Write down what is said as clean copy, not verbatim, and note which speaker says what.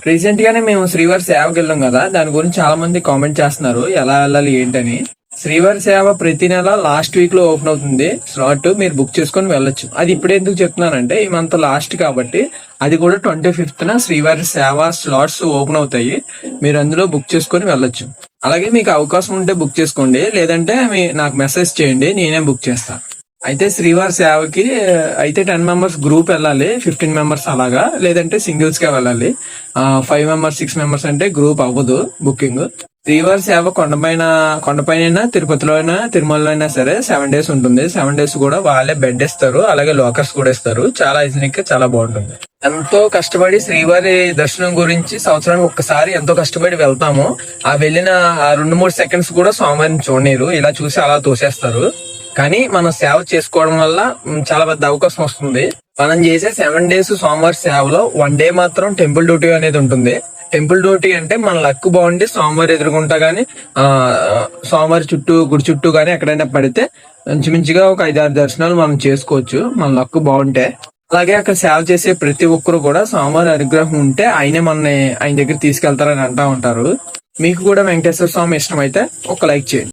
Speaker 1: Recent గానే మేము శ్రీవారి సేవకి వెళ్ళాం కదా, దాని గురించి చాలా మంది కామెంట్ చేస్తున్నారు ఎలా వెళ్ళాలి ఏంటని. శ్రీవారి సేవ ప్రతి నెల లాస్ట్ వీక్ లో ఓపెన్ అవుతుంది స్లాట్, మీరు బుక్ చేసుకొని వెళ్ళొచ్చు. అది ఇప్పుడు ఎందుకు చెప్తున్నానంటే ఈ మంత్ లాస్ట్ కాబట్టి, అది కూడా 25th శ్రీవారి సేవ స్లాట్స్ ఓపెన్ అవుతాయి. మీరు అందులో బుక్ చేసుకొని వెళ్ళొచ్చు. అలాగే మీకు అవకాశం ఉంటే బుక్ చేసుకోండి, లేదంటే నాకు మెసేజ్ చేయండి, నేనే బుక్ చేస్తాను. అయితే శ్రీవారి సేవకి అయితే 10 మెంబర్స్ గ్రూప్ వెళ్ళాలి, 15 మెంబర్స్ అలాగా, లేదంటే సింగిల్స్ గా వెళ్ళాలి. 5 మెంబర్స్ 6 మెంబర్స్ అంటే గ్రూప్ అవ్వదు బుకింగ్. శ్రీవారి సేవ కొండపైన తిరుపతిలో అయినా తిరుమలలో అయినా సరే 7 days ఉంటుంది. 7 days కూడా వాళ్ళే బెడ్ ఇస్తారు, అలాగే లాకర్స్ కూడా ఇస్తారు. చాలా హైజీనిక్, చాలా బాగుంటుంది. ఎంతో కష్టపడి శ్రీవారి దర్శనం గురించి సంవత్సరానికి ఒక్కసారి ఎంతో కష్టపడి వెళ్తాము. ఆ వెళ్ళిన 2-3 సెకండ్స్ కూడా స్వామివారిని చూడనీరు, ఇలా చూసి అలా తోసేస్తారు. కానీ మనం సేవ చేసుకోవడం వల్ల చాలా పెద్ద అవకాశం వస్తుంది. మనం చేసే 7 days స్వామివారి సేవలో 1 day మాత్రం టెంపుల్ డ్యూటీ అనేది ఉంటుంది. టెంపుల్ డ్యూటీ అంటే మన లక్ బాగుండి స్వామివారి ఎదురుకుంటా గానీ, స్వామివారి గుడి చుట్టూ గానీ ఎక్కడైనా పడితే మంచిగా ఒక 5-6 దర్శనాలు మనం చేసుకోవచ్చు, మన లక్ బాగుంటే. అలాగే అక్కడ సేవ చేసే ప్రతి ఒక్కరు కూడా స్వామివారి అనుగ్రహం ఉంటే ఆయన దగ్గర తీసుకెళ్తారని అంటా ఉంటారు. మీకు కూడా వెంకటేశ్వర స్వామి ఇష్టం అయితే ఒక లైక్ చేయండి.